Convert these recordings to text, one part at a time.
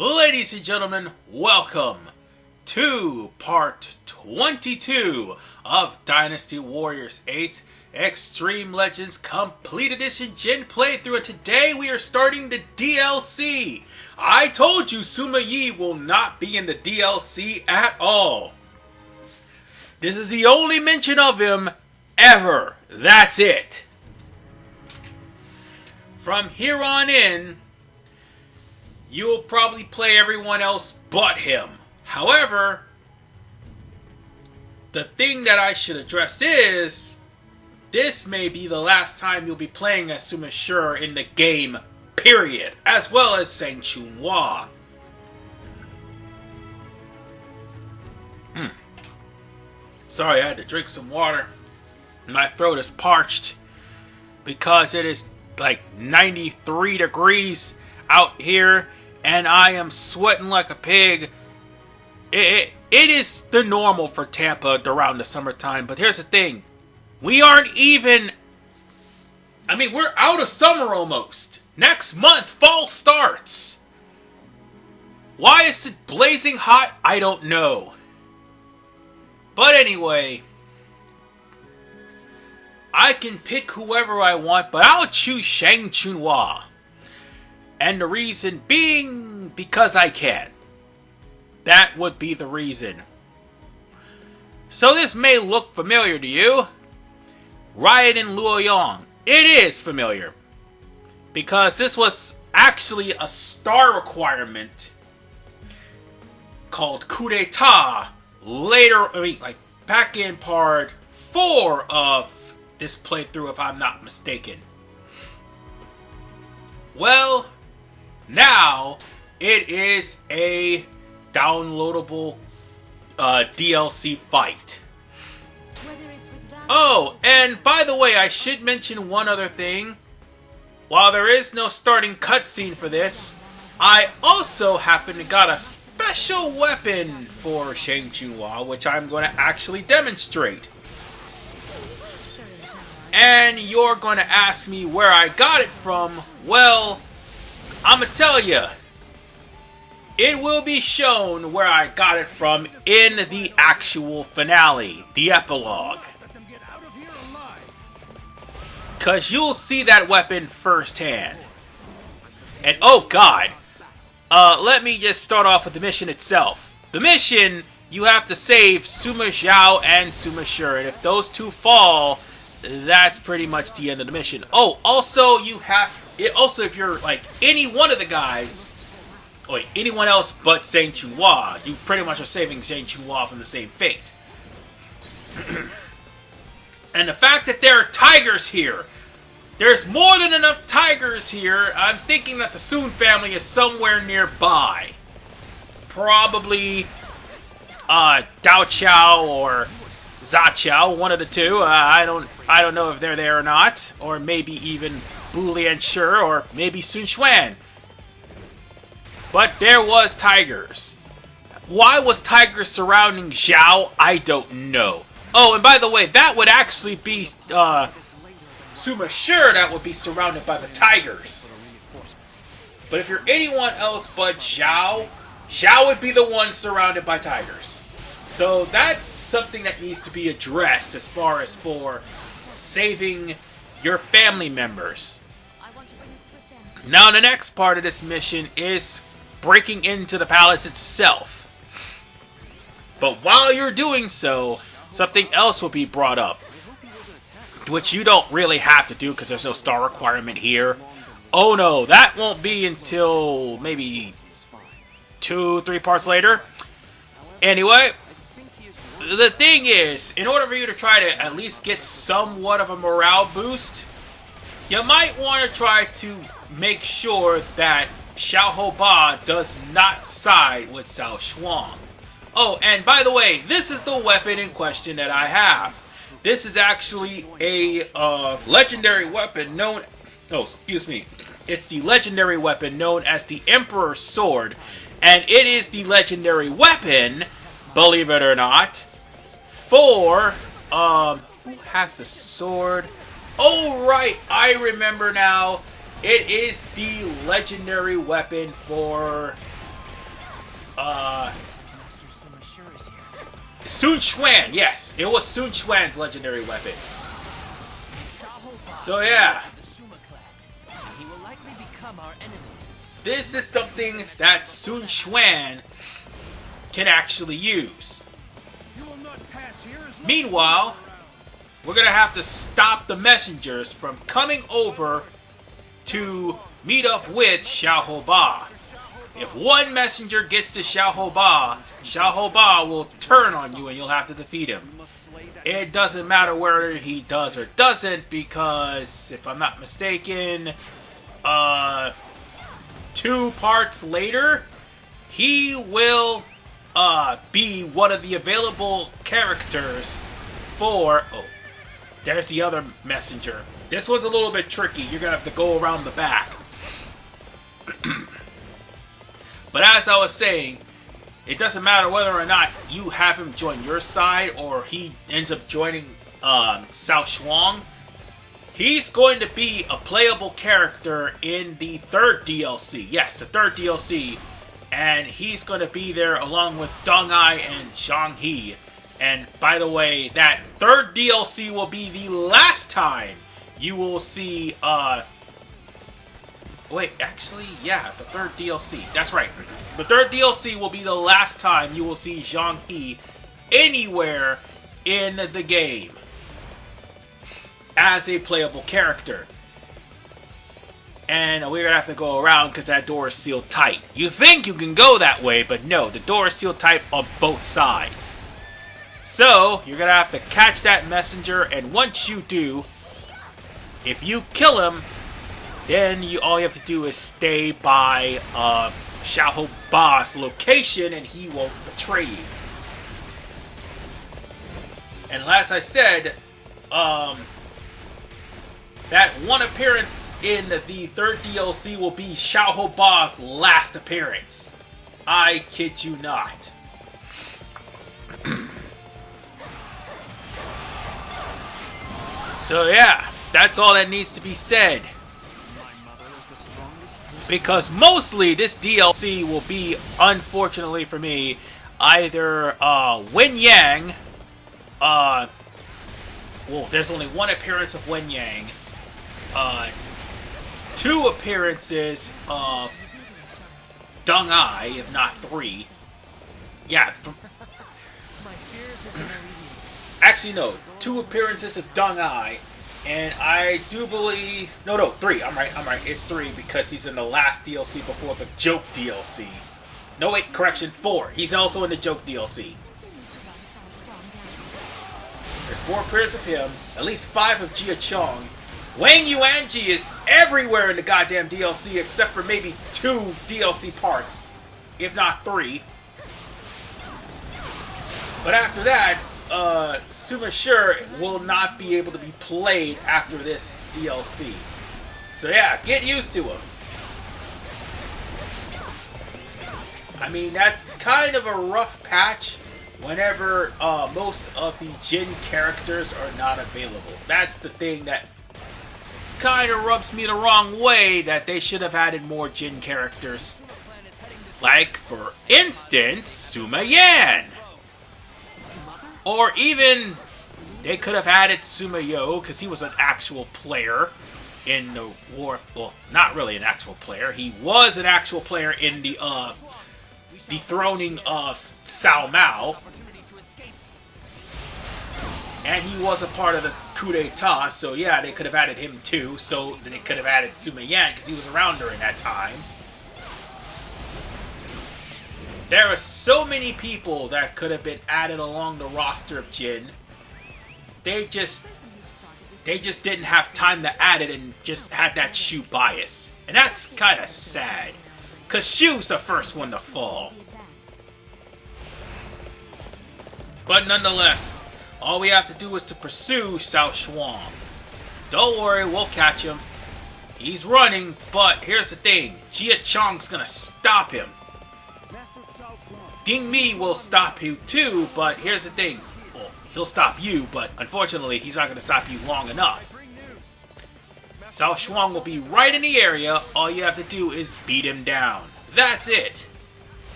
Ladies and gentlemen, welcome to part 22 of Dynasty Warriors 8 Extreme Legends Complete Edition Gen Playthrough, and today we are starting the DLC. I told you Sima Yi will not be in the DLC at all. This is the only mention of him ever. That's it. From here on in, you will probably play everyone else but him. However, the thing that I should address is, this may be the last time you'll be playing as Sima Shi in the game, period. As well as Chunhua. Sorry, I had to drink some water. My throat is parched because it is like 93 degrees out here and I am sweating like a pig. It is the normal for Tampa around the summertime, but here's the thing. We aren't even... we're out of summer almost. Next month, fall starts. Why is it blazing hot? I don't know. But anyway, I can pick whoever I want, but I'll choose Chunhua. And the reason being, because I can. That would be the reason. So this may look familiar to you. Riot in Luoyang. It is familiar. Because this was actually a star requirement called Coup De Tat. Later, back in part 4 of this playthrough, if I'm not mistaken. Well, now it is a downloadable DLC fight. Oh, and by the way, I should mention one other thing. While there is no starting cutscene for this, I also happen to got a special weapon for Chunhua, which I'm going to actually demonstrate. And you're going to ask me where I got it from. Well, I'm going to tell you. It will be shown where I got it from in the actual finale, the epilogue. Because you'll see that weapon firsthand. And oh god, let me just start off with the mission itself. The mission, you have to save Sima Zhao and Sima Shi, and if those two fall, that's pretty much the end of the mission. Oh, also if you're like any one of the guys, or anyone else but Chunhua, you pretty much are saving Chunhua from the same fate. And the fact that there are tigers here, there's more than enough tigers here. I'm thinking that the Sun family is somewhere nearby. Probably Dao Chao or Za Chao, one of the two. I don't know if they're there or not, or maybe even Bu Lianshi, or maybe Sun Xuan. But there was tigers. Why was tigers surrounding Zhao? I don't know. Oh, and by the way, that would actually be Sima Shi that would be surrounded by the tigers. But if you're anyone else but Zhao, Zhao would be the one surrounded by tigers. So that's something that needs to be addressed as far as for saving your family members. Now the next part of this mission is breaking into the palace itself. But while you're doing so, something else will be brought up, which you don't really have to do because there's no star requirement here. Oh no, that won't be until maybe 2-3 parts later. Anyway, the thing is, in order for you to try to at least get somewhat of a morale boost, you might want to try to make sure that Xiao Ba does not side with Cao Shuang. Oh, and by the way, this is the weapon in question that I have. This is actually a legendary weapon known... Oh, excuse me. It's the legendary weapon known as the Emperor's Sword. And it is the legendary weapon, believe it or not, for... who has the sword? Oh, right, I remember now. It is the legendary weapon for Sun Quan, yes, it was Sun Quan's legendary weapon. So yeah, this is something that Sun Quan can actually use. Meanwhile, we're gonna have to stop the messengers from coming over to meet up with Xiao Ba. If one messenger gets to Xiao Ba will turn on you and you'll have to defeat him. It doesn't matter whether he does or doesn't, because if I'm not mistaken, 2 parts later, he will be one of the available characters for... Oh, there's the other messenger. This one's a little bit tricky. You're going to have to go around the back. But as I was saying, it doesn't matter whether or not you have him join your side or he ends up joining Cao Shuang. He's going to be a playable character in the 3rd DLC. Yes, the 3rd DLC. And he's going to be there along with Deng Ai and Zhang He. And by the way, that 3rd DLC will be the last time you will see... Wait, actually, yeah, the 3rd DLC. That's right. The 3rd DLC will be the last time you will see Zhang He anywhere in the game as a playable character. And we're going to have to go around because that door is sealed tight. You think you can go that way, but no, the door is sealed tight on both sides. So, you're going to have to catch that messenger, and once you do, if you kill him, then all you have to do is stay by Xiao Ba's location and he won't betray you. And as I said, that one appearance in the 3rd DLC will be Xiao Ba's last appearance. I kid you not. So yeah, that's all that needs to be said. Because mostly this DLC will be, unfortunately for me, either Wen Yang. Well, there's only one appearance of Wen Yang. 2 appearances of Deng Ai, if not 3. Yeah. Actually, no. 2 appearances of Deng Ai. And I do believe... No, 3. I'm right. It's 3 because he's in the last DLC before the Joke DLC. No, wait, correction, 4. He's also in the Joke DLC. There's 4 appearances of him, at least 5 of Jia Chong. Wang Yuanji is everywhere in the goddamn DLC except for maybe 2 DLC parts, if not 3. But after that, Sima Sure will not be able to be played after this DLC. So yeah, get used to him. I mean, that's kind of a rough patch whenever most of the Jin characters are not available. That's the thing that kind of rubs me the wrong way, that they should have added more Jin characters. Like, for instance, Sima Yan. Or even, they could have added Sima Yo, because he was an actual player in the war. Well, not really an actual player. He was an actual player in the dethroning of Cao Mao. And he was a part of the Coup De Tat, so yeah, they could have added him too. So they could have added Sima Yan, because he was around during that time. There are so many people that could have been added along the roster of Jin. They just didn't have time to add it and just had that Shu bias. And that's kind of sad. Because Shu's the first one to fall. But nonetheless, all we have to do is to pursue Cao Shuang. Don't worry, we'll catch him. He's running, but here's the thing. Jia Chong's gonna stop him. Ding Mi will stop you too, but here's the thing. Well, he'll stop you, but unfortunately, he's not going to stop you long enough. Cao Shuang will be right in the area. All you have to do is beat him down. That's it.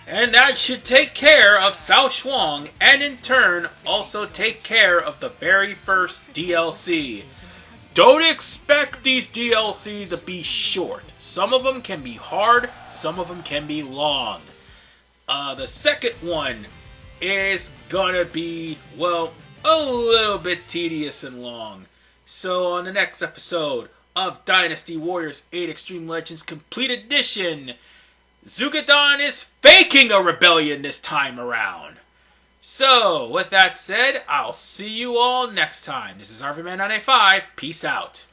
And that should take care of Cao Shuang, and in turn also take care of the very first DLC. Don't expect these DLC to be short. Some of them can be hard, some of them can be long. The second one is gonna be, well, a little bit tedious and long. So on the next episode of Dynasty Warriors 8 Extreme Legends Complete Edition, Zugadon is faking a rebellion this time around. So, with that said, I'll see you all next time. This is RVman985. Peace out.